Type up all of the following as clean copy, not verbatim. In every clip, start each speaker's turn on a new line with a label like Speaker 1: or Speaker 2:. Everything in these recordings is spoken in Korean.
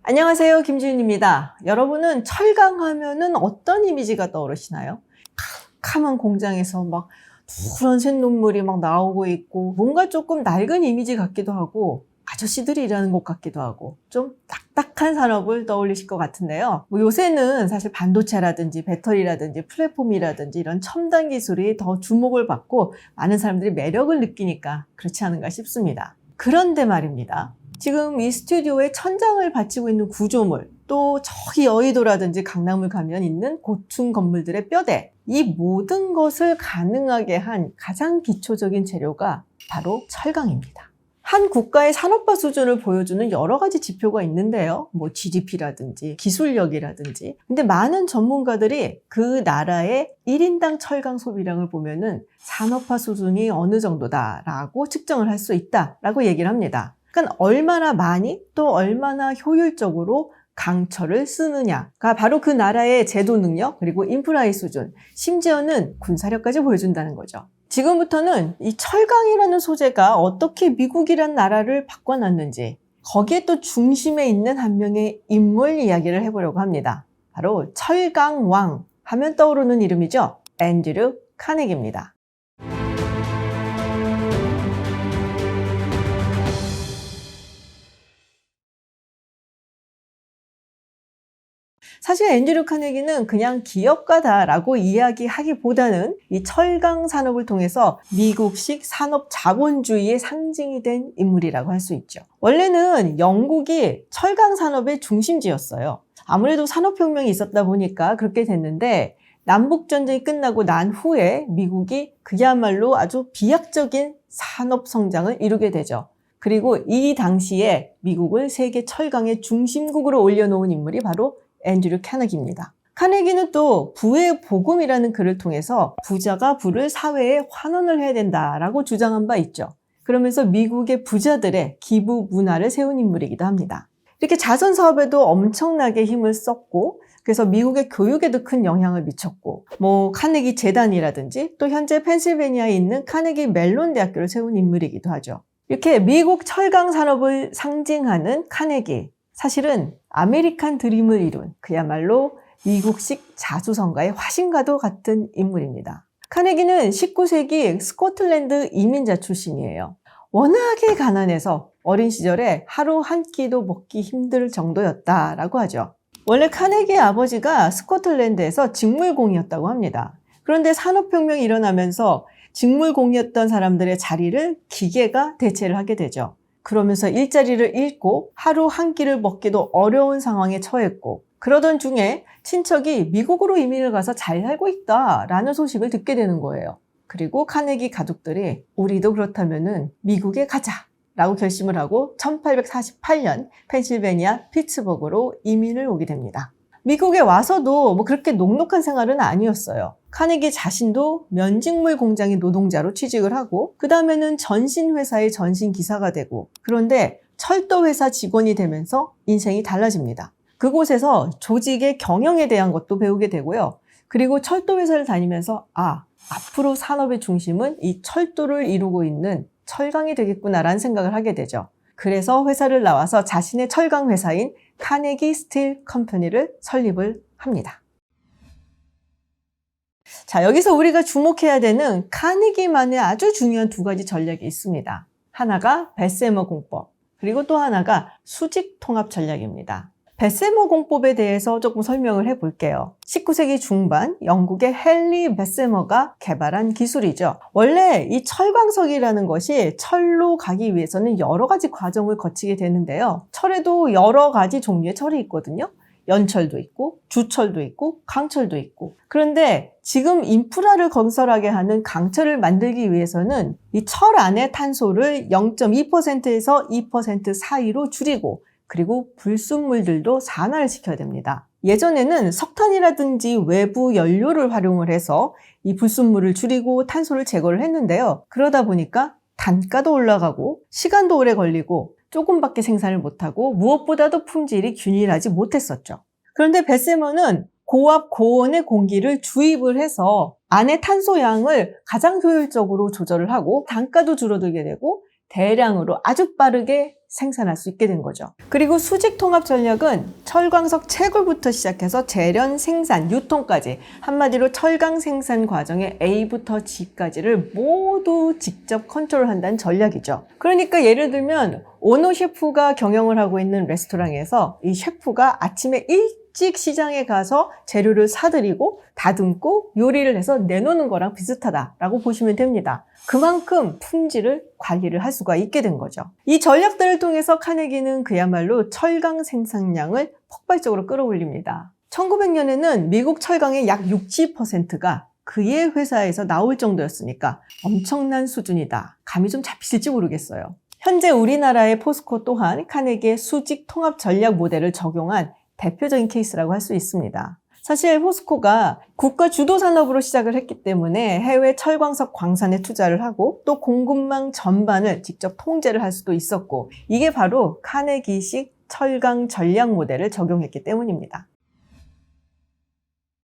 Speaker 1: 안녕하세요, 김지윤입니다. 여러분은 철강 하면은 어떤 이미지가 떠오르시나요? 캄캄한 공장에서 막 푸른 쇳눈물이 막 나오고 있고 뭔가 조금 낡은 이미지 같기도 하고 아저씨들이 일하는 곳 같기도 하고 좀 딱딱한 산업을 떠올리실 것 같은데요. 요새는 사실 반도체라든지 배터리라든지 플랫폼이라든지 이런 첨단 기술이 더 주목을 받고 많은 사람들이 매력을 느끼니까 그렇지 않은가 싶습니다. 그런데 말입니다. 지금 이 스튜디오의 천장을 받치고 있는 구조물, 또 저기 여의도라든지 강남을 가면 있는 고층 건물들의 뼈대, 이 모든 것을 가능하게 한 가장 기초적인 재료가 바로 철강입니다. 한 국가의 산업화 수준을 보여주는 여러 가지 지표가 있는데요. GDP라든지 기술력이라든지. 근데 많은 전문가들이 그 나라의 1인당 철강 소비량을 보면은 산업화 수준이 어느 정도다라고 측정을 할 수 있다라고 얘기를 합니다. 그러니까 얼마나 많이 또 얼마나 효율적으로 강철을 쓰느냐가 바로 그 나라의 제도 능력 그리고 인프라의 수준, 심지어는 군사력까지 보여준다는 거죠. 지금부터는 이 철강이라는 소재가 어떻게 미국이란 나라를 바꿔놨는지, 거기에 또 중심에 있는 한 명의 인물 이야기를 해보려고 합니다. 바로 철강왕 하면 떠오르는 이름이죠. 앤드류 카네기입니다. 사실 앤드류 카네기는 그냥 기업가다라고 이야기하기보다는 이 철강 산업을 통해서 미국식 산업 자본주의의 상징이 된 인물이라고 할 수 있죠. 원래는 영국이 철강 산업의 중심지였어요. 아무래도 산업혁명이 있었다 보니까 그렇게 됐는데 남북전쟁이 끝나고 난 후에 미국이 그야말로 아주 비약적인 산업 성장을 이루게 되죠. 그리고 이 당시에 미국을 세계 철강의 중심국으로 올려놓은 인물이 바로 앤드류 카네기입니다. 카네기는 또 부의 복음이라는 글을 통해서 부자가 부를 사회에 환원을 해야 된다라고 주장한 바 있죠. 그러면서 미국의 부자들의 기부 문화를 세운 인물이기도 합니다. 이렇게 자선 사업에도 엄청나게 힘을 썼고 그래서 미국의 교육에도 큰 영향을 미쳤고 카네기 재단이라든지 또 현재 펜실베니아에 있는 카네기 멜론 대학교를 세운 인물이기도 하죠. 이렇게 미국 철강 산업을 상징하는 카네기, 사실은 아메리칸 드림을 이룬 그야말로 미국식 자수성가의 화신과도 같은 인물입니다. 카네기는 19세기 스코틀랜드 이민자 출신이에요. 워낙에 가난해서 어린 시절에 하루 한 끼도 먹기 힘들 정도였다라고 하죠. 원래 카네기의 아버지가 스코틀랜드에서 직물공이었다고 합니다. 그런데 산업혁명이 일어나면서 직물공이었던 사람들의 자리를 기계가 대체를 하게 되죠. 그러면서 일자리를 잃고 하루 한 끼를 먹기도 어려운 상황에 처했고 그러던 중에 친척이 미국으로 이민을 가서 잘 살고 있다라는 소식을 듣게 되는 거예요. 그리고 카네기 가족들이 우리도 그렇다면은 미국에 가자라고 결심을 하고 1848년 펜실베니아 피츠버그로 이민을 오게 됩니다. 미국에 와서도 그렇게 녹록한 생활은 아니었어요. 카네기 자신도 면직물 공장의 노동자로 취직을 하고 그 다음에는 전신회사의 전신기사가 되고 그런데 철도회사 직원이 되면서 인생이 달라집니다. 그곳에서 조직의 경영에 대한 것도 배우게 되고요. 그리고 철도회사를 다니면서 앞으로 산업의 중심은 이 철도를 이루고 있는 철강이 되겠구나라는 생각을 하게 되죠. 그래서 회사를 나와서 자신의 철강 회사인 카네기 스틸 컴퍼니를 설립을 합니다. 자, 여기서 우리가 주목해야 되는 카네기만의 아주 중요한 두 가지 전략이 있습니다. 하나가 베세머 공법, 그리고 또 하나가 수직 통합 전략입니다. 베세머 공법에 대해서 조금 설명을 해볼게요. 19세기 중반 영국의 헨리 베세머가 개발한 기술이죠. 원래 이 철광석이라는 것이 철로 가기 위해서는 여러 가지 과정을 거치게 되는데요. 철에도 여러 가지 종류의 철이 있거든요. 연철도 있고 주철도 있고 강철도 있고 그런데 지금 인프라를 건설하게 하는 강철을 만들기 위해서는 이 철 안의 탄소를 0.2%에서 2% 사이로 줄이고 그리고 불순물들도 산화를 시켜야 됩니다. 예전에는 석탄이라든지 외부 연료를 활용을 해서 이 불순물을 줄이고 탄소를 제거를 했는데요. 그러다 보니까 단가도 올라가고 시간도 오래 걸리고 조금밖에 생산을 못하고 무엇보다도 품질이 균일하지 못했었죠. 그런데 베세머는 고압 고온의 공기를 주입을 해서 안의 탄소 양을 가장 효율적으로 조절을 하고 단가도 줄어들게 되고 대량으로 아주 빠르게 생산할 수 있게 된 거죠. 그리고 수직 통합 전략은 철광석 채굴부터 시작해서 재련, 생산, 유통까지 한마디로 철강 생산 과정의 A부터 G까지를 모두 직접 컨트롤한다는 전략이죠. 그러니까 예를 들면 오너 셰프가 경영을 하고 있는 레스토랑에서 이 셰프가 아침에 일찍 시장에 가서 재료를 사들이고 다듬고 요리를 해서 내놓는 거랑 비슷하다라고 보시면 됩니다. 그만큼 품질을 관리를 할 수가 있게 된 거죠. 이 전략들을 통해서 카네기는 그야말로 철강 생산량을 폭발적으로 끌어올립니다. 1900년에는 미국 철강의 약 60%가 그의 회사에서 나올 정도였으니까 엄청난 수준이다. 감이 좀 잡히실지 모르겠어요. 현재 우리나라의 포스코 또한 카네기의 수직 통합 전략 모델을 적용한 대표적인 케이스라고 할 수 있습니다. 사실 포스코가 국가 주도 산업으로 시작을 했기 때문에 해외 철광석 광산에 투자를 하고 또 공급망 전반을 직접 통제를 할 수도 있었고, 이게 바로 카네기식 철강 전략 모델을 적용했기 때문입니다.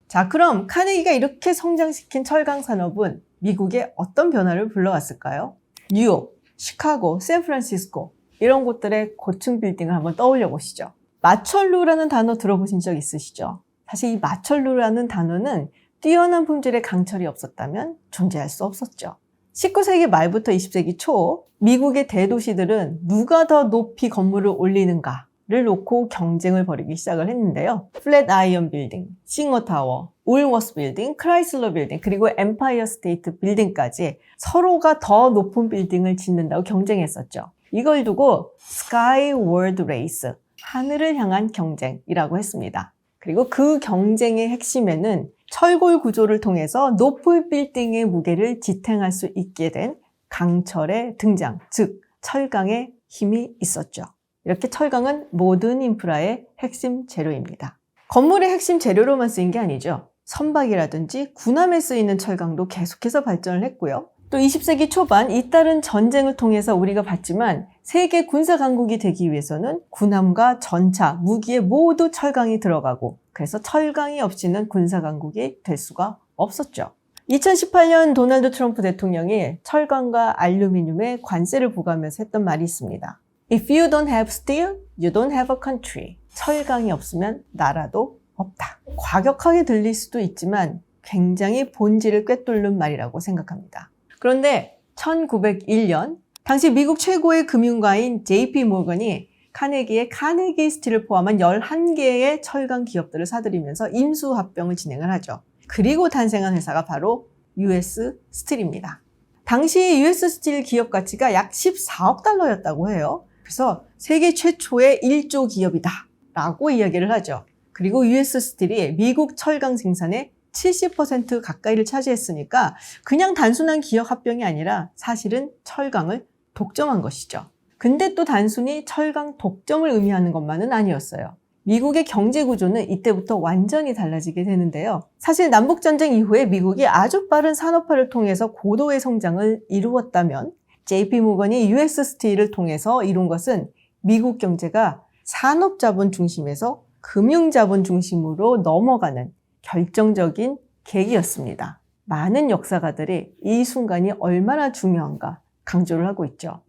Speaker 1: 자, 그럼 카네기가 이렇게 성장시킨 철강 산업은 미국에 어떤 변화를 불러왔을까요? 뉴욕, 시카고, 샌프란시스코 이런 곳들의 고층 빌딩을 한번 떠올려 보시죠. 마철루라는 단어 들어보신 적 있으시죠? 사실 이 마철루라는 단어는 뛰어난 품질의 강철이 없었다면 존재할 수 없었죠. 19세기 말부터 20세기 초 미국의 대도시들은 누가 더 높이 건물을 올리는가를 놓고 경쟁을 벌이기 시작을 했는데요. 플랫 아이언 빌딩, 싱어타워, 울워스 빌딩, 크라이슬러 빌딩, 그리고 엠파이어 스테이트 빌딩까지 서로가 더 높은 빌딩을 짓는다고 경쟁했었죠. 이걸 두고 스카이 월드 레이스, 하늘을 향한 경쟁이라고 했습니다. 그리고 그 경쟁의 핵심에는 철골 구조를 통해서 높은 빌딩의 무게를 지탱할 수 있게 된 강철의 등장, 즉 철강의 힘이 있었죠. 이렇게 철강은 모든 인프라의 핵심 재료입니다. 건물의 핵심 재료로만 쓰인 게 아니죠. 선박이라든지 군함에 쓰이는 철강도 계속해서 발전을 했고요. 또 20세기 초반 잇따른 전쟁을 통해서 우리가 봤지만 세계 군사 강국이 되기 위해서는 군함과 전차, 무기에 모두 철강이 들어가고, 그래서 철강이 없이는 군사 강국이 될 수가 없었죠. 2018년 도널드 트럼프 대통령이 철강과 알루미늄에 관세를 부과하면서 했던 말이 있습니다. If you don't have steel, you don't have a country. 철강이 없으면 나라도 없다. 과격하게 들릴 수도 있지만 굉장히 본질을 꿰뚫는 말이라고 생각합니다. 그런데 1901년 당시 미국 최고의 금융가인 JP 모건이 카네기의 카네기 스틸을 포함한 11개의 철강 기업들을 사들이면서 인수합병을 진행을 하죠. 그리고 탄생한 회사가 바로 US 스틸입니다. 당시 US 스틸 기업 가치가 약 14억 달러였다고 해요. 그래서 세계 최초의 1조 기업이다 라고 이야기를 하죠. 그리고 US 스틸이 미국 철강 생산의 70% 가까이를 차지했으니까 그냥 단순한 기업 합병이 아니라 사실은 철강을 독점한 것이죠. 근데 또 단순히 철강 독점을 의미하는 것만은 아니었어요. 미국의 경제 구조는 이때부터 완전히 달라지게 되는데요. 사실 남북전쟁 이후에 미국이 아주 빠른 산업화를 통해서 고도의 성장을 이루었다면 JP 모건이 US 스틸을 통해서 이룬 것은 미국 경제가 산업자본 중심에서 금융자본 중심으로 넘어가는 결정적인 계기였습니다. 많은 역사가들이 이 순간이 얼마나 중요한가 강조를 하고 있죠.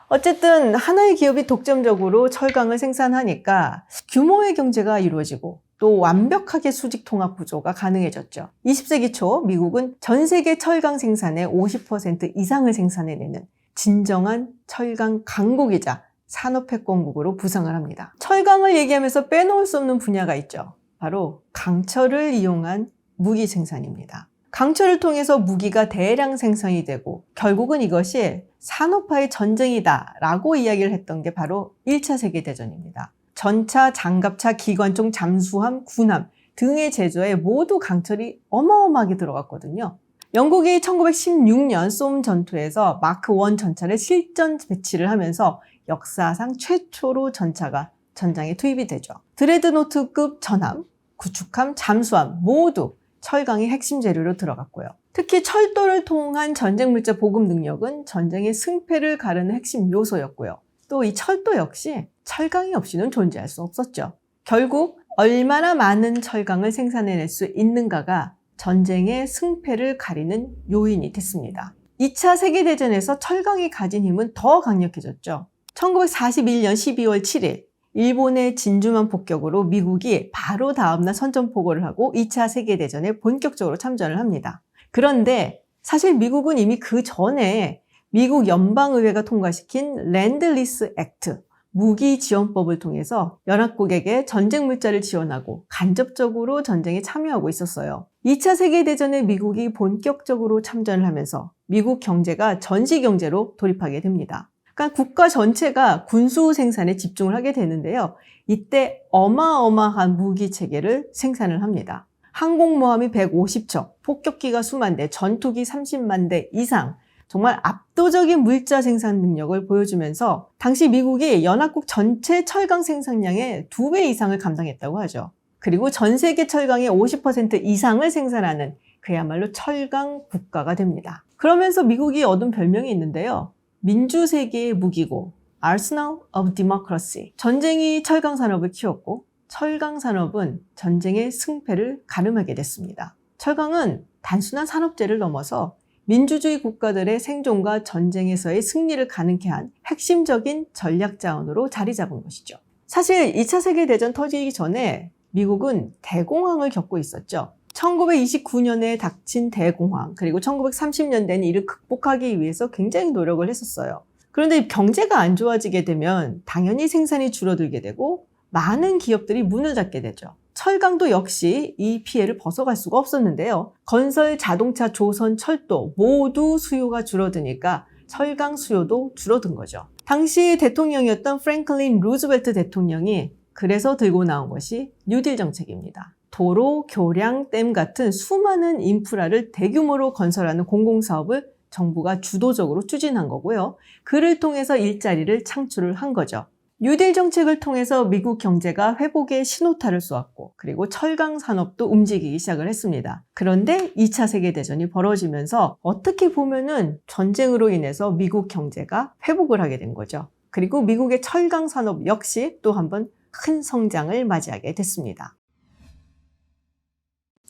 Speaker 1: 어쨌든 하나의 기업이 독점적으로 철강을 생산하니까 규모의 경제가 이루어지고 또 완벽하게 수직 통합 구조가 가능해졌죠. 20세기 초 미국은 전 세계 철강 생산의 50% 이상을 생산해내는 진정한 철강 강국이자 산업패권국으로 부상을 합니다. 철강을 얘기하면서 빼놓을 수 없는 분야가 있죠. 바로 강철을 이용한 무기 생산입니다. 강철을 통해서 무기가 대량 생산이 되고 결국은 이것이 산업화의 전쟁이다 라고 이야기를 했던 게 바로 1차 세계대전입니다. 전차, 장갑차, 기관총, 잠수함, 군함 등의 제조에 모두 강철이 어마어마하게 들어갔거든요. 영국이 1916년 솜 전투에서 마크 1 전차를 실전 배치를 하면서 역사상 최초로 전차가 전장에 투입이 되죠. 드레드노트급 전함, 구축함, 잠수함 모두 철강이 핵심 재료로 들어갔고요. 특히 철도를 통한 전쟁 물자 보급 능력은 전쟁의 승패를 가르는 핵심 요소였고요. 또 이 철도 역시 철강이 없이는 존재할 수 없었죠. 결국 얼마나 많은 철강을 생산해낼 수 있는가가 전쟁의 승패를 가리는 요인이 됐습니다. 2차 세계대전에서 철강이 가진 힘은 더 강력해졌죠. 1941년 12월 7일 일본의 진주만 폭격으로 미국이 바로 다음날 선전포고를 하고 2차 세계대전에 본격적으로 참전을 합니다. 그런데 사실 미국은 이미 그 전에 미국 연방의회가 통과시킨 렌드-리스 액트, 무기지원법을 통해서 연합국에게 전쟁 물자를 지원하고 간접적으로 전쟁에 참여하고 있었어요. 2차 세계대전에 미국이 본격적으로 참전을 하면서 미국 경제가 전시경제로 돌입하게 됩니다. 그러니까 국가 전체가 군수 생산에 집중을 하게 되는데요. 이때 어마어마한 무기 체계를 생산을 합니다. 항공모함이 150척, 폭격기가 수만 대, 전투기 30만 대 이상, 정말 압도적인 물자 생산 능력을 보여주면서 당시 미국이 연합국 전체 철강 생산량의 2배 이상을 감당했다고 하죠. 그리고 전 세계 철강의 50% 이상을 생산하는 그야말로 철강 국가가 됩니다. 그러면서 미국이 얻은 별명이 있는데요. 민주세계의 무기고 Arsenal of Democracy. 전쟁이 철강 산업을 키웠고 철강 산업은 전쟁의 승패를 가늠하게 됐습니다. 철강은 단순한 산업재를 넘어서 민주주의 국가들의 생존과 전쟁에서의 승리를 가능케 한 핵심적인 전략 자원으로 자리 잡은 것이죠. 사실 2차 세계대전 터지기 전에 미국은 대공황을 겪고 있었죠. 1929년에 닥친 대공황, 그리고 1930년대는 이를 극복하기 위해서 굉장히 노력을 했었어요. 그런데 경제가 안 좋아지게 되면 당연히 생산이 줄어들게 되고 많은 기업들이 문을 닫게 되죠. 철강도 역시 이 피해를 벗어갈 수가 없었는데요. 건설, 자동차, 조선, 철도 모두 수요가 줄어드니까 철강 수요도 줄어든 거죠. 당시 대통령이었던 프랭클린 루즈벨트 대통령이 그래서 들고 나온 것이 뉴딜 정책입니다. 도로, 교량, 댐 같은 수많은 인프라를 대규모로 건설하는 공공사업을 정부가 주도적으로 추진한 거고요. 그를 통해서 일자리를 창출을 한 거죠. 뉴딜 정책을 통해서 미국 경제가 회복의 신호탄을 쏘았고 그리고 철강 산업도 움직이기 시작을 했습니다. 그런데 2차 세계대전이 벌어지면서 어떻게 보면은 전쟁으로 인해서 미국 경제가 회복을 하게 된 거죠. 그리고 미국의 철강 산업 역시 또 한 번 큰 성장을 맞이하게 됐습니다.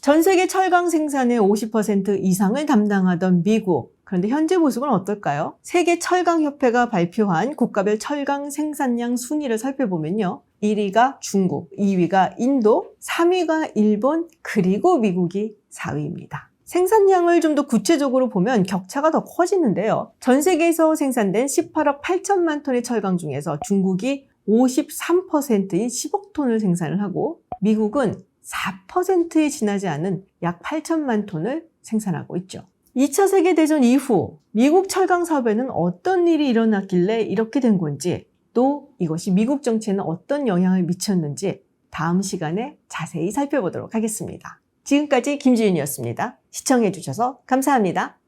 Speaker 1: 전 세계 철강 생산의 50% 이상을 담당하던 미국. 그런데 현재 모습은 어떨까요? 세계 철강협회가 발표한 국가별 철강 생산량 순위를 살펴보면요. 1위가 중국, 2위가 인도, 3위가 일본, 그리고 미국이 4위입니다. 생산량을 좀 더 구체적으로 보면 격차가 더 커지는데요. 전 세계에서 생산된 18억 8천만 톤의 철강 중에서 중국이 53%인 10억 톤을 생산을 하고 미국은 4%에 지나지 않은 약 8천만 톤을 생산하고 있죠. 2차 세계대전 이후 미국 철강 사업에는 어떤 일이 일어났길래 이렇게 된 건지, 또 이것이 미국 정치에는 어떤 영향을 미쳤는지 다음 시간에 자세히 살펴보도록 하겠습니다. 지금까지 김지윤이었습니다. 시청해주셔서 감사합니다.